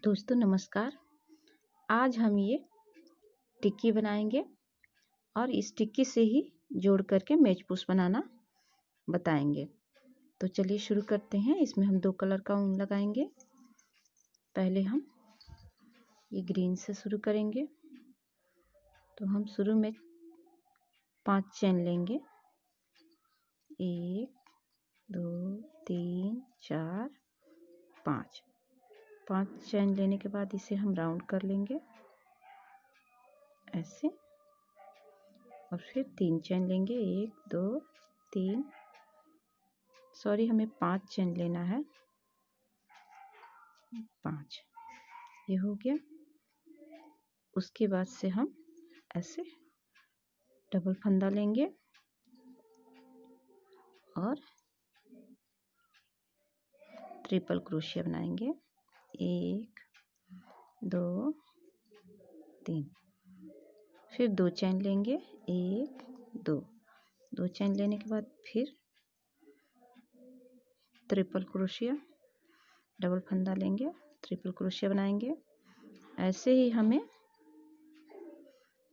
दोस्तों नमस्कार। आज हम ये टिक्की बनाएंगे और इस टिक्की से ही जोड़ करके मेचपूस बनाना बताएंगे। तो चलिए शुरू करते हैं। इसमें हम 2 कलर का ऊन लगाएंगे। पहले हम ये ग्रीन से शुरू करेंगे। तो हम शुरू में 5 चेन लेंगे। 1 2 3 4 5। 5 चेन लेने के बाद इसे हम राउंड कर लेंगे ऐसे, और फिर 3 चेन लेंगे। 1 2 3, सॉरी हमें 5 चेन लेना है। 5 ये हो गया। उसके बाद से हम ऐसे डबल फंदा लेंगे और ट्रिपल क्रोशिया बनाएंगे। 1 2 3, फिर 2 चेन लेंगे। 1 2 चेन लेने के बाद फिर ट्रिपल क्रोशिया, डबल फंदा लेंगे, ट्रिपल क्रोशिया बनाएंगे। ऐसे ही हमें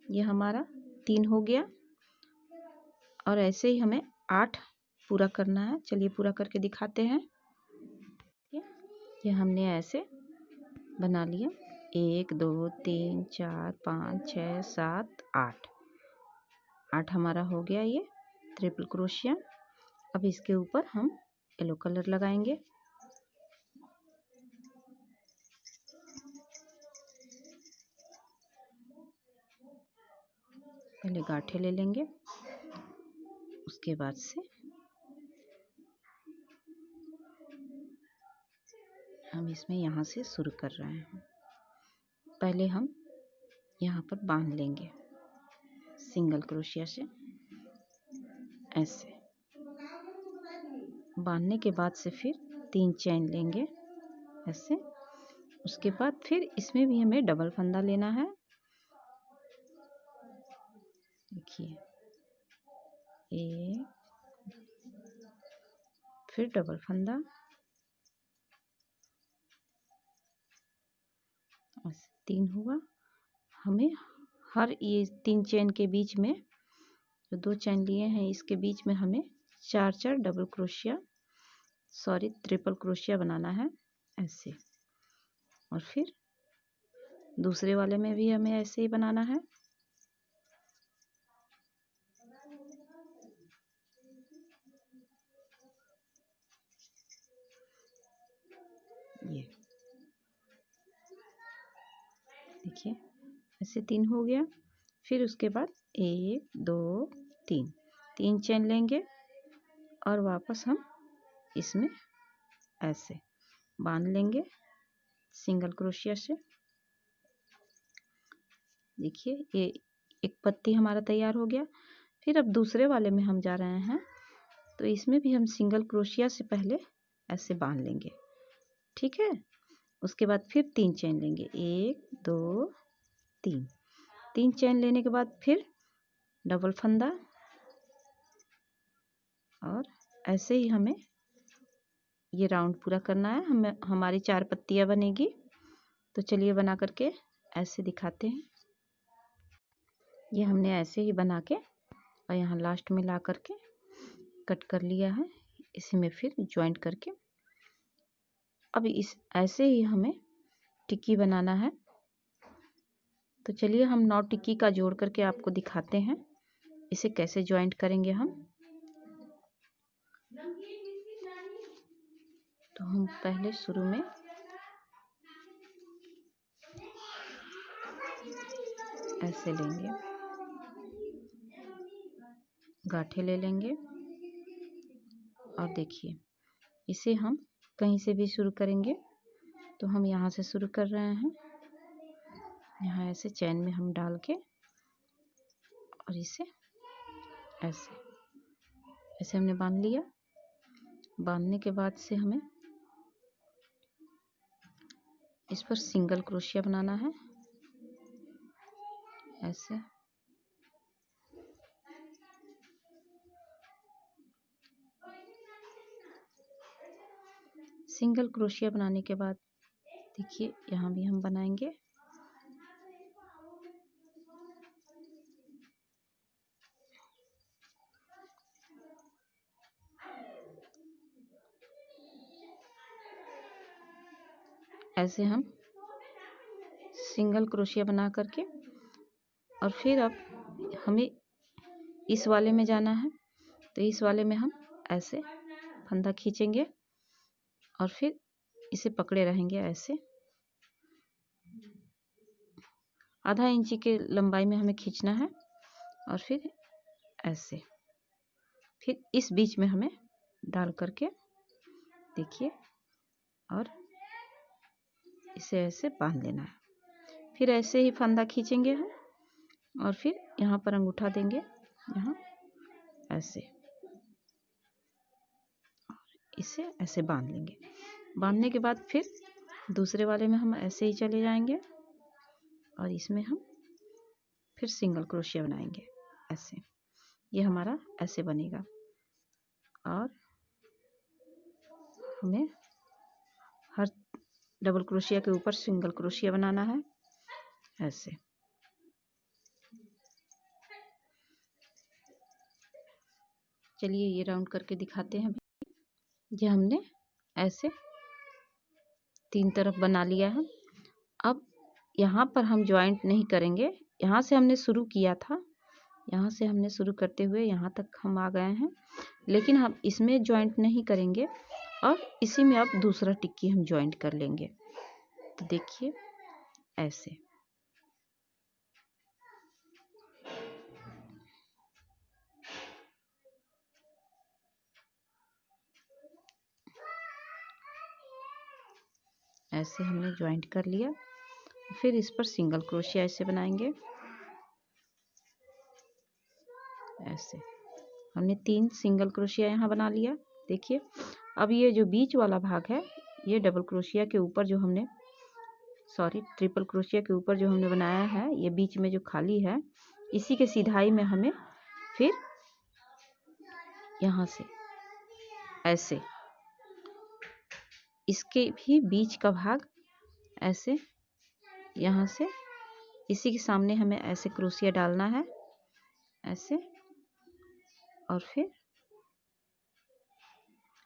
ये हमारा 3 हो गया और ऐसे ही हमें 8 पूरा करना है। चलिए पूरा करके दिखाते हैं। ये हमने ऐसे बना लिया। 1 2 3 4 5 6 7 8 हमारा हो गया ये ट्रिपल क्रोशिया। अब इसके ऊपर हम येलो कलर लगाएंगे। पहले गांठे ले लेंगे, उसके बाद से हम इसमें यहाँ से शुरू कर रहे हैं। पहले हम यहाँ पर बांध लेंगे सिंगल क्रोशिया से। ऐसे बांधने के बाद से फिर 3 चेन लेंगे ऐसे। उसके बाद फिर इसमें भी हमें डबल फंदा लेना है। देखिए 1, फिर डबल फंदा, ऐसे 3 हुआ। हमें हर ये 3 चेन के बीच में जो 2 चेन लिए हैं इसके बीच में हमें 4 double crochet, sorry triple crochet बनाना है ऐसे। और फिर दूसरे वाले में भी हमें ऐसे ही बनाना है। ये देखिए ऐसे 3 हो गया। फिर उसके बाद 1 2 3 चेन लेंगे और वापस हम इसमें ऐसे बांध लेंगे सिंगल क्रोशिया से। देखिए ये एक पत्ती हमारा तैयार हो गया। फिर अब दूसरे वाले में हम जा रहे हैं, तो इसमें भी हम सिंगल क्रोशिया से पहले ऐसे बांध लेंगे, ठीक है। उसके बाद फिर 3 चेन लेंगे। 1 2 3 चेन लेने के बाद फिर डबल फंदा, और ऐसे ही हमें ये राउंड पूरा करना है। हमें हमारी 4 पत्तियां बनेगी। तो चलिए बना करके ऐसे दिखाते हैं। ये हमने ऐसे ही बना के और यहाँ लास्ट में ला करके कट कर लिया है। इसी में फिर ज्वाइंट करके अब इस ऐसे ही हमें टिक्की बनाना है। तो चलिए हम 9 टिक्की का जोड़ करके आपको दिखाते हैं इसे कैसे ज्वाइंट करेंगे हम। तो हम पहले शुरू में ऐसे लेंगे, गांठे ले लेंगे, और देखिए इसे हम कहीं से भी शुरू करेंगे। तो हम यहाँ से शुरू कर रहे हैं। यहाँ ऐसे चैन में हम डाल के और इसे ऐसे ऐसे हमने बांध लिया। बांधने के बाद से हमें इस पर सिंगल क्रोशिया बनाना है ऐसे। सिंगल क्रोशिया बनाने के बाद देखिए यहाँ भी हम बनाएंगे। ऐसे हम सिंगल क्रोशिया बना करके, और फिर अब हमें इस वाले में जाना है, तो इस वाले में हम ऐसे फंदा खींचेंगे और फिर इसे पकड़े रहेंगे ऐसे। आधा इंची के लंबाई में हमें खींचना है और फिर ऐसे, फिर इस बीच में हमें डाल करके देखिए, और इसे ऐसे बांध लेना है। फिर ऐसे ही फंदा खींचेंगे हम और फिर यहाँ पर अंगूठा देंगे, यहाँ ऐसे, इसे ऐसे बांध लेंगे। बांधने के बाद फिर दूसरे वाले में हम ऐसे ही चले जाएंगे और इसमें हम फिर सिंगल क्रोशिया बनाएंगे ऐसे। ये हमारा ऐसे बनेगा और हमें हर डबल क्रोशिया के ऊपर सिंगल क्रोशिया बनाना है ऐसे। चलिए ये राउंड करके दिखाते हैं। ये हमने ऐसे 3 तरफ बना लिया है। अब यहाँ पर हम जॉइंट नहीं करेंगे, यहाँ से हमने शुरू किया था, यहाँ से हमने शुरू करते हुए यहाँ तक हम आ गए हैं, लेकिन हम इसमें जॉइंट नहीं करेंगे और इसी में अब दूसरा टिक्की हम जॉइंट कर लेंगे। तो देखिए ऐसे, ऐसे हमने जॉइंट कर लिया। फिर इस पर सिंगल क्रोशिया ऐसे बनाएंगे ऐसे। हमने 3 सिंगल क्रोशिया यहाँ बना लिया। देखिए अब ये जो बीच वाला भाग है, ये डबल क्रोशिया के ऊपर जो हमने, सॉरी ट्रिपल क्रोशिया के ऊपर जो हमने बनाया है, ये बीच में जो खाली है, इसी के सिधाई में हमें फिर यहाँ से ऐसे, इसके भी बीच का भाग ऐसे, यहाँ से इसी के सामने हमें ऐसे क्रोशिया डालना है ऐसे, और फिर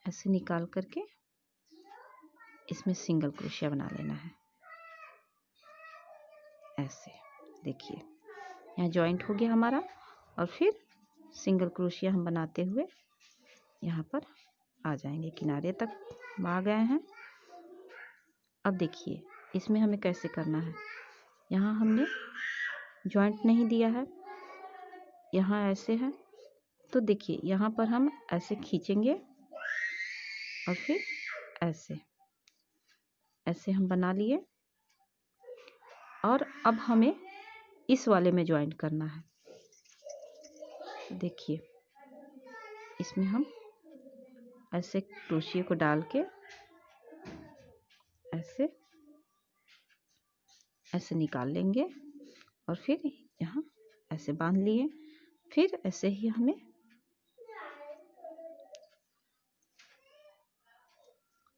ऐसे निकाल करके इसमें सिंगल क्रोशिया बना लेना है ऐसे। देखिए यहाँ जॉइंट हो गया हमारा, और फिर सिंगल क्रोशिया हम बनाते हुए यहाँ पर आ जाएंगे, किनारे तक हम आ गए हैं। अब देखिए इसमें हमें कैसे करना है। यहाँ हमने जॉइंट नहीं दिया है, यहाँ ऐसे है, तो देखिए यहाँ पर हम ऐसे खींचेंगे और फिर ऐसे ऐसे हम बना लिए, और अब हमें इस वाले में ज्वाइन करना है। देखिए इसमें हम ऐसे क्रोशिया को डाल के ऐसे ऐसे निकाल लेंगे और फिर यहाँ ऐसे बांध लिए। फिर ऐसे ही हमें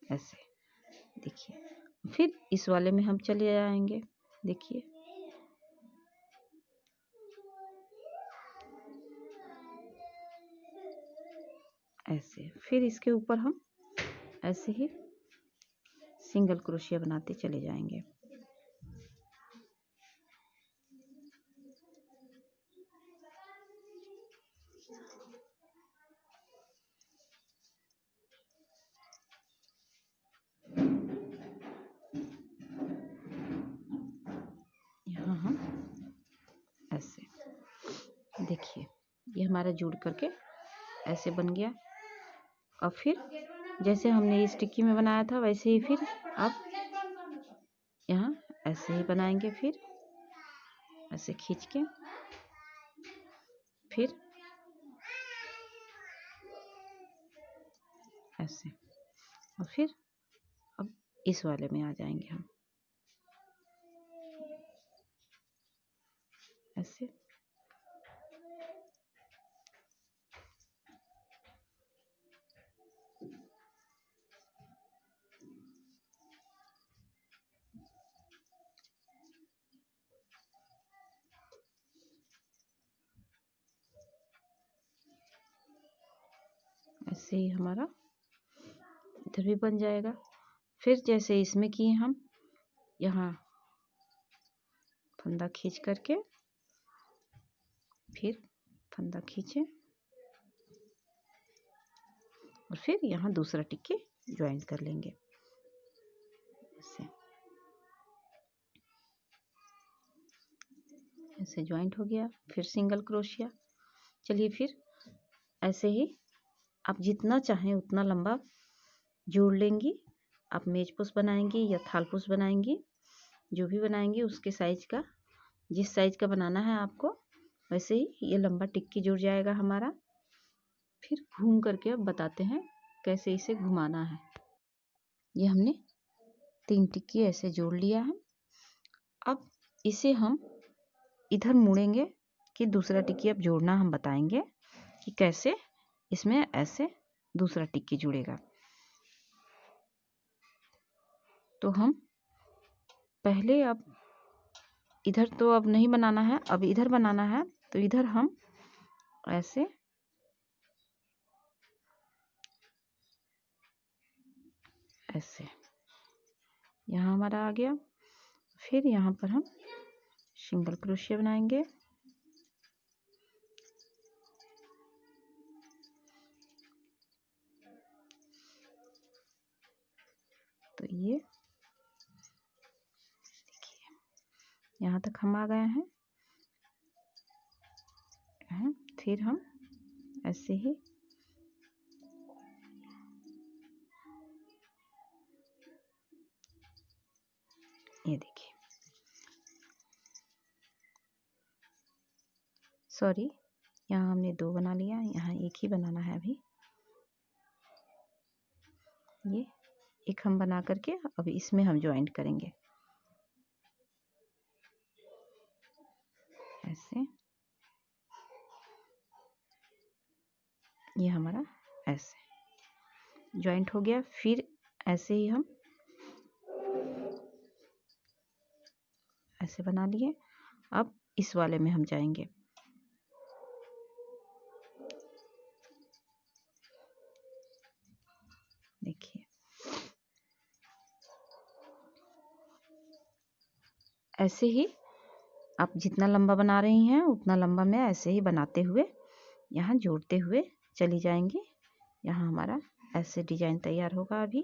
ऐसे, देखिए फिर इस वाले में हम चले जाएंगे। देखिए ऐसे, फिर इसके ऊपर हम ऐसे ही सिंगल क्रोशिया बनाते चले जाएंगे। यहाँ हम ऐसे, देखिए ये हमारा जुड़ करके ऐसे बन गया। और फिर जैसे हमने इस टिक्की में बनाया था, वैसे ही फिर अब यहाँ ऐसे ही बनाएंगे। फिर ऐसे खींच के फिर ऐसे, और फिर अब इस वाले में आ जाएंगे हम ऐसे। ऐसे ही हमारा इधर भी बन जाएगा। फिर जैसे इसमें किए हम, यहाँ फंदा खींच करके फिर फंदा खींचे और फिर यहाँ दूसरा टिक्की ज्वाइन कर लेंगे। ऐसे ज्वाइंट हो गया। फिर सिंगल क्रोशिया। चलिए फिर ऐसे ही आप जितना चाहें उतना लंबा जोड़ लेंगी। आप मेजपोश बनाएंगी या थालपोश बनाएंगी, जो भी बनाएंगी उसके साइज का, जिस साइज का बनाना है आपको वैसे ही ये लंबा टिक्की जुड़ जाएगा हमारा। फिर घूम करके अब बताते हैं कैसे इसे घुमाना है। ये हमने 3 टिक्की ऐसे जोड़ लिया है। अब इसे हम इधर मुड़ेंगे कि दूसरा टिक्की अब जोड़ना हम बताएंगे कि कैसे इसमें ऐसे दूसरा टिक्की जुड़ेगा। तो हम पहले अब इधर तो अब नहीं बनाना है, अब इधर बनाना है। तो इधर हम ऐसे ऐसे यहाँ हमारा आ गया। फिर यहाँ पर हम सिंगल क्रोशिया बनाएंगे। तो ये देखिए यहाँ तक हम आ गए हैं। फिर हम ऐसे ही ये देखिए, सॉरी यहाँ हमने 2 बना लिया, यहाँ एक ही बनाना है अभी। ये एक हम बना करके अब इसमें हम ज्वाइंट करेंगे ऐसे। ये हमारा ऐसे ज्वाइंट हो गया। फिर ऐसे ही हम ऐसे बना लिए। अब इस वाले में हम जाएंगे। देखिए ऐसे ही आप जितना लंबा बना रही हैं उतना लंबा में ऐसे ही बनाते हुए यहाँ जोड़ते हुए चली जाएंगी। यहाँ हमारा ऐसे डिजाइन तैयार होगा। अभी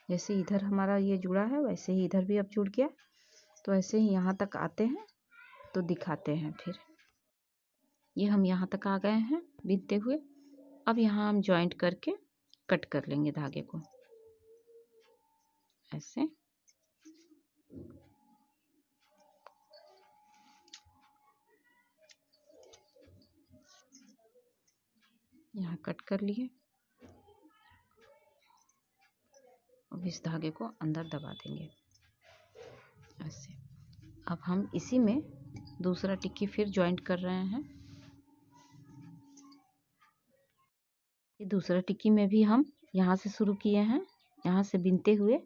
जैसे इधर हमारा ये जुड़ा है वैसे ही इधर भी अब जुड़ गया। तो ऐसे ही यहाँ तक आते हैं तो दिखाते हैं। फिर ये हम यहाँ तक आ गए हैं बीतते हुए। अब यहाँ हम ज्वाइंट करके कट कर लेंगे धागे को ऐसे। यहाँ कट कर लिए। अब इस धागे को अंदर दबा देंगे ऐसे। अब हम इसी में दूसरा टिक्की फिर ज्वाइंट कर रहे हैं। ये दूसरा टिक्की में भी हम यहाँ से शुरू किए हैं, यहाँ से बिनते हुए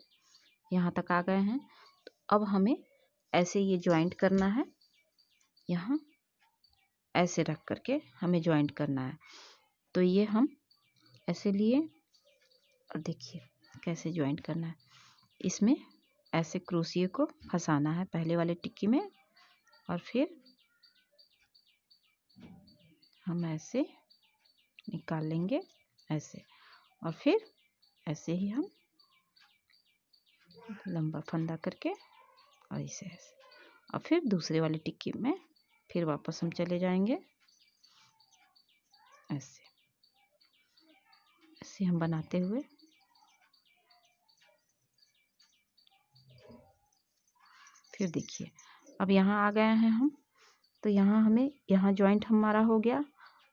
यहाँ तक आ गए हैं। तो अब हमें ऐसे ये ज्वाइंट करना है। यहाँ ऐसे रख करके हमें ज्वाइंट करना है। तो ये हम ऐसे लिए और देखिए कैसे ज्वाइंट करना है। इसमें ऐसे क्रोशिया को फंसाना है पहले वाले टिक्की में और फिर हम ऐसे निकाल लेंगे ऐसे। और फिर ऐसे ही हम लंबा फंदा करके और इसे ऐसे, और फिर दूसरे वाली टिक्की में फिर वापस हम चले जाएंगे ऐसे। ऐसे हम बनाते हुए फिर देखिए अब यहाँ आ गए हैं हम। तो यहाँ हमें यहाँ ज्वाइंट हमारा हो गया।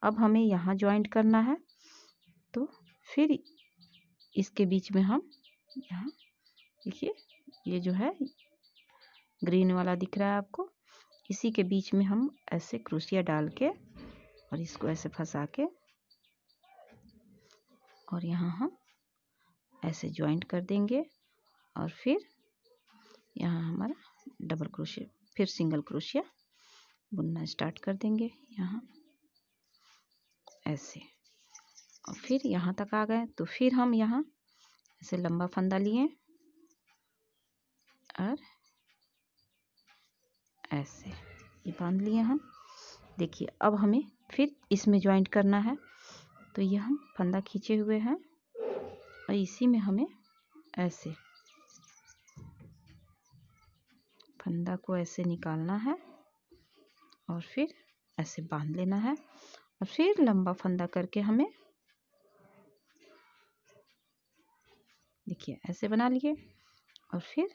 अब हमें यहाँ ज्वाइंट करना है। तो फिर इसके बीच में हम यहाँ देखिए ये जो है ग्रीन वाला दिख रहा है आपको, इसी के बीच में हम ऐसे क्रोशिया डाल के और इसको ऐसे फंसा के और यहाँ हम ऐसे ज्वाइंट कर देंगे। और फिर यहाँ हमारा डबल क्रोशिया फिर सिंगल क्रोशिया बुनना स्टार्ट कर देंगे यहाँ ऐसे। और फिर यहाँ तक आ गए तो फिर हम यहाँ ऐसे लंबा फंदा लिए और ऐसे ये बांध लिए हम। देखिए अब हमें फिर इसमें ज्वाइंट करना है, तो ये हम फंदा खींचे हुए हैं और इसी में हमें ऐसे फंदा को ऐसे निकालना है और फिर ऐसे बांध लेना है और फिर लंबा फंदा करके हमें देखिए ऐसे बना लिए और फिर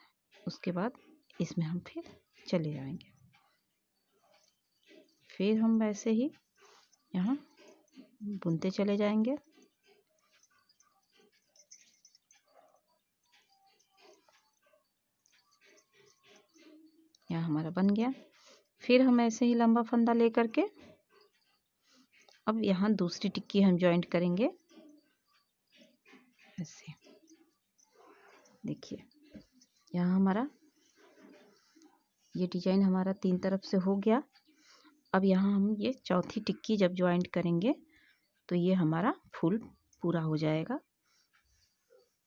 उसके बाद इसमें हम फिर चले जाएंगे। फिर हम वैसे ही यहाँ बुनते चले जाएंगे। यहाँ हमारा बन गया। फिर हम ऐसे ही लंबा फंदा ले करके अब यहाँ दूसरी टिक्की हम ज्वाइंट करेंगे ऐसे। देखिए यहाँ हमारा ये डिजाइन हमारा 3 तरफ से हो गया। अब यहाँ हम ये चौथी टिक्की जब ज्वाइंट करेंगे तो ये हमारा फूल पूरा हो जाएगा।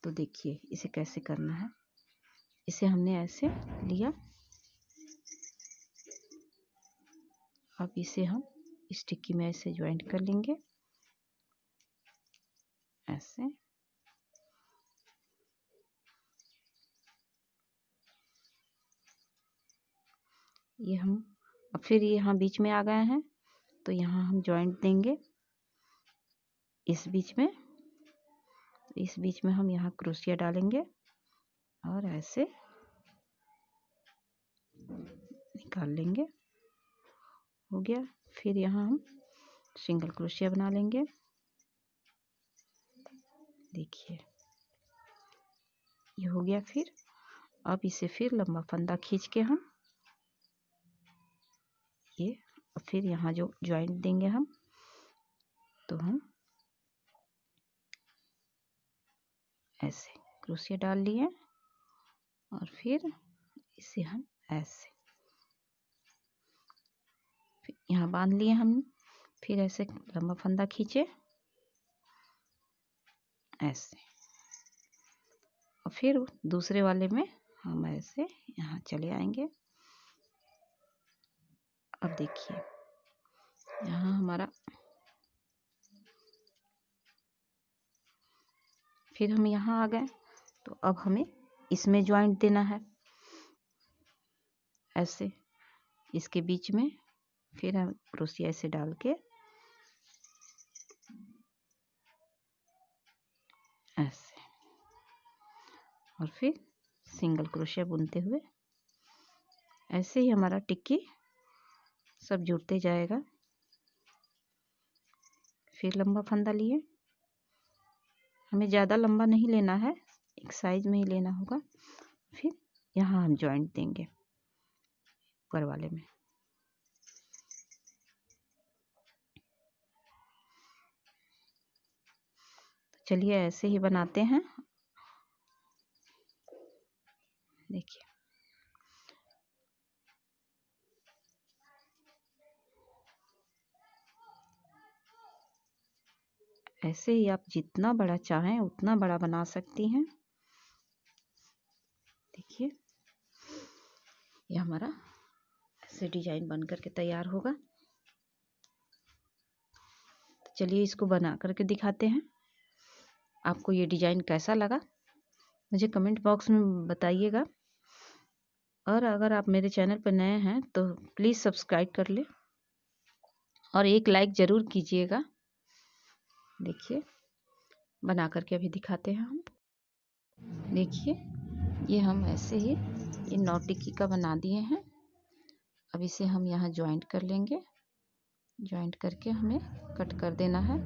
तो देखिए इसे कैसे करना है। इसे हमने ऐसे लिया, अब इसे हम इस टिक्की में ऐसे ज्वाइंट कर लेंगे ऐसे। ये हम अब फिर यहाँ बीच में आ गए हैं तो यहाँ हम ज्वाइंट देंगे इस बीच में। इस बीच में हम यहाँ क्रोशिया डालेंगे और ऐसे निकाल लेंगे। हो गया। फिर यहाँ हम सिंगल क्रोशिया बना लेंगे। देखिए ये हो गया। फिर अब इसे फिर लंबा फंदा खींच के हम ये फिर यहाँ जो ज्वाइंट देंगे हम, तो हम ऐसे क्रोशिया डाल लिए और फिर इसे हम ऐसे यहाँ बांध लिए हम। फिर ऐसे लंबा फंदा खींचे ऐसे और फिर दूसरे वाले में हम ऐसे यहाँ चले आएंगे। अब देखिए यहाँ हमारा फिर हम यहाँ आ गए तो अब हमें इसमें ज्वाइंट देना है ऐसे इसके बीच में। फिर हम क्रोशिया ऐसे डाल के ऐसे और फिर सिंगल क्रोशिया बुनते हुए ऐसे ही हमारा टिक्की सब जुड़ते जाएगा। फिर लंबा फंदा लिए, हमें ज़्यादा लंबा नहीं लेना है, एक साइज में ही लेना होगा। फिर यहाँ हम ज्वाइंट देंगे ऊपर वाले में। तो चलिए ऐसे ही बनाते हैं। देखिए ऐसे ही आप जितना बड़ा चाहें उतना बड़ा बना सकती हैं। देखिए ये हमारा ऐसे डिजाइन बन करके तैयार होगा। तो चलिए इसको बना करके दिखाते हैं। आपको ये डिजाइन कैसा लगा मुझे कमेंट बॉक्स में बताइएगा। और अगर आप मेरे चैनल पर नए हैं तो प्लीज़ सब्सक्राइब कर ले और एक लाइक ज़रूर कीजिएगा। देखिए बना करके अभी दिखाते हैं हम। देखिए ये हम ऐसे ही ये 9 टिक्की का बना दिए हैं। अब इसे हम यहाँ ज्वाइंट कर लेंगे। ज्वाइंट करके हमें कट कर देना है।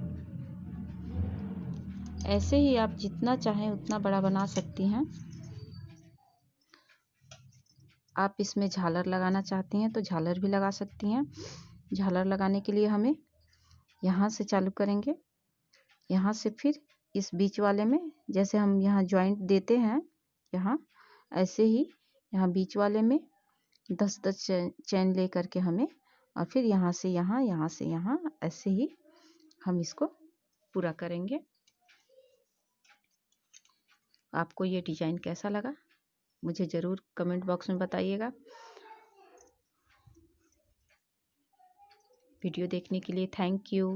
ऐसे ही आप जितना चाहें उतना बड़ा बना सकती हैं। आप इसमें झालर लगाना चाहती हैं तो झालर भी लगा सकती हैं। झालर लगाने के लिए हमें यहाँ से चालू करेंगे, यहाँ से फिर इस बीच वाले में जैसे हम यहाँ ज्वाइंट देते हैं, यहाँ ऐसे ही यहाँ बीच वाले में 10-10 चैन ले करके हमें और फिर यहाँ से यहाँ, यहाँ से यहाँ ऐसे ही हम इसको पूरा करेंगे। आपको ये डिज़ाइन कैसा लगा मुझे ज़रूर कमेंट बॉक्स में बताइएगा। वीडियो देखने के लिए थैंक यू।